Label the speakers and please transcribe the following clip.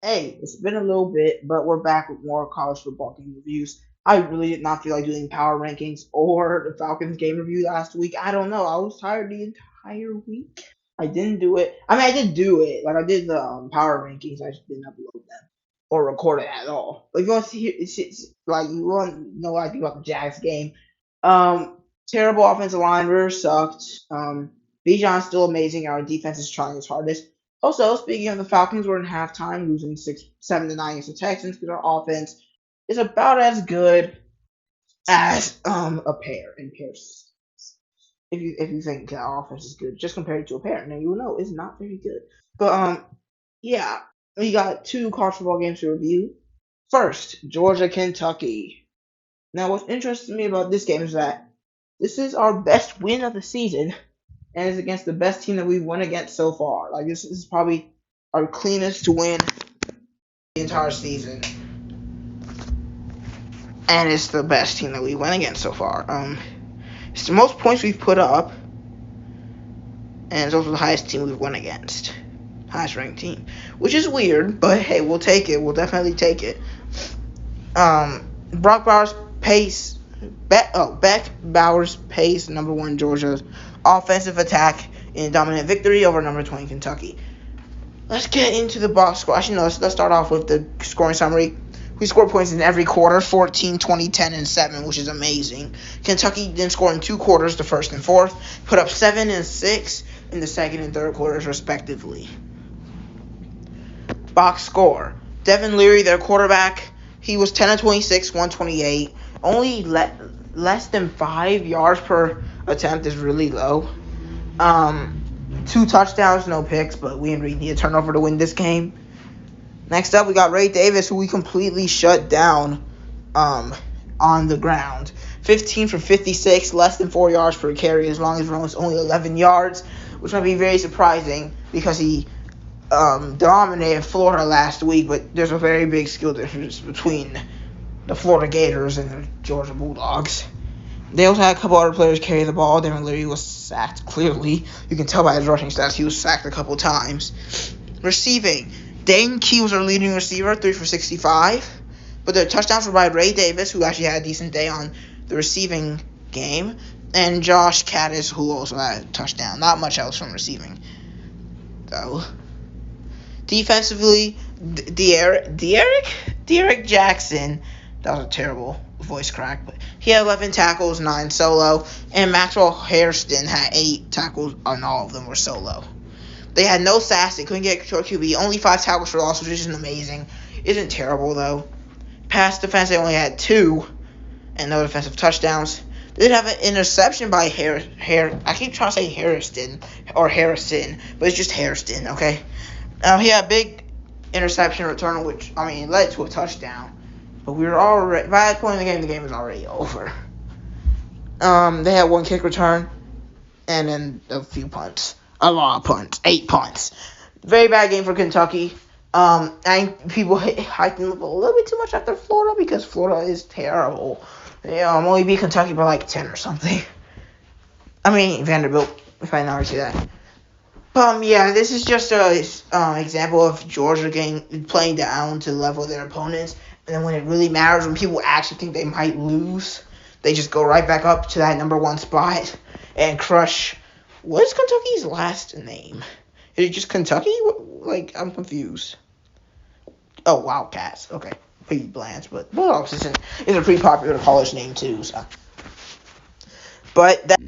Speaker 1: Hey, it's been a little bit, but we're back with more college football game reviews. I really did not feel like doing power rankings or the Falcons game review last week. I don't know. I was tired the entire week. I didn't do it. I mean, I did do it. Like I did the power rankings. I just didn't upload them or record it at all. Like you want to see, like you want to know what I think about the Jags game. Terrible offensive line. Really sucked. Bijan's still amazing. Our defense is trying its hardest. Also, speaking of the Falcons, we're in halftime, losing 7-9 against the Texans because our offense is about as good as a pair in pairs. If you think our offense is good, just compared to a pair, now you will know it's not very good. But yeah, we got two college football games to review. First, Georgia Kentucky. Now, what's interesting to me about this game is that this is our best win of the season, and it's against the best team that we've won against so far. Like this is probably our cleanest to win the entire season, and it's the best team that we went against so far. It's the most points we've put up, and it's also the highest team we've won against, highest ranked team, which is weird, but hey, we'll take it. We'll definitely take it. Brock Bowers pace. Beck Bowers pace number one Georgia's offensive attack in a dominant victory over number 20 Kentucky. Let's get into the box score. Actually, no, let's start off with the scoring summary. We scored points in every quarter, 14, 20, 10, and 7, which is amazing. Kentucky didn't score in two quarters, the first and fourth, put up 7 and 6 in the second and third quarters, respectively. Box score. Devin Leary, their quarterback, he was 10 of 26, 128. Only less than 5 yards per attempt is really low. 2 touchdowns, no picks, but we didn't need a turnover to win this game. Next up, we got Ray Davis, who we completely shut down on the ground. 15 for 56, less than 4 yards per carry, as long as run was only 11 yards, which might be very surprising because he dominated Florida last week, but there's a very big skill difference between the Florida Gators and the Georgia Bulldogs. They also had a couple other players carry the ball. Devin Leary was sacked, clearly. You can tell by his rushing stats he was sacked a couple times. Receiving. Dane Key was our leading receiver, 3 for 65. But the touchdowns were by Ray Davis, who actually had a decent day on the receiving game, and Josh Caddis, who also had a touchdown. Not much else from receiving, though. Defensively, Derek Jackson, that was a terrible voice crack, but he had 11 tackles, 9 solo, and Maxwell Hairston had 8 tackles, and all of them were solo. They had no sacks. They couldn't get short QB. Only 5 tackles for loss, which isn't amazing. Isn't terrible, though. Pass defense, they only had 2, and no defensive touchdowns. They did have an interception by I keep trying to say Harrison, but it's just Hairston, okay? He had a big interception return, which, led to a touchdown. But we were already, by that point in the game was already over. They had 1 kick return, and then a few punts. A lot of punts. 8 punts. Very bad game for Kentucky. I think people hyped them up a little bit too much after Florida because Florida is terrible. They only beat Kentucky by like 10 or something. Vanderbilt, if I never see that. Yeah, this is just a example of Georgia playing down to the level of their opponents, and then when it really matters, when people actually think they might lose, they just go right back up to that number 1 spot and crush. What is Kentucky's last name? Is it just Kentucky? I'm confused. Oh, Wildcats. Okay, pretty bland, but Bulldogs is a pretty popular college name too. So, but that.